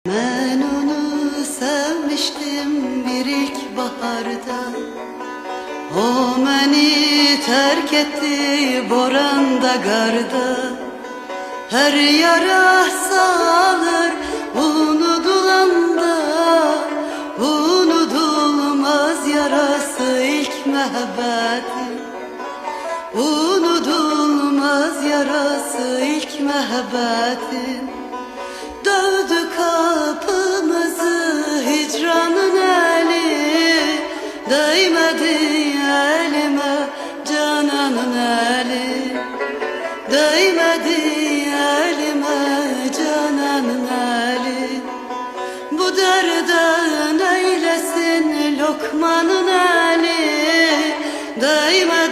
Ben onu sevmiştim bir ilkbaharda. O beni terk etti boranda garda. Her yara sağlar unutulanda, unutulmaz yarası ilk mehabbetin. Unutulmaz yarası ilk mehabbetin. Dövdü kapımızı hicranın eli, değmedi elime cananın eli. Değmedi elime cananın eli. Bu derde neylesin Lokman'ın eli, değmedi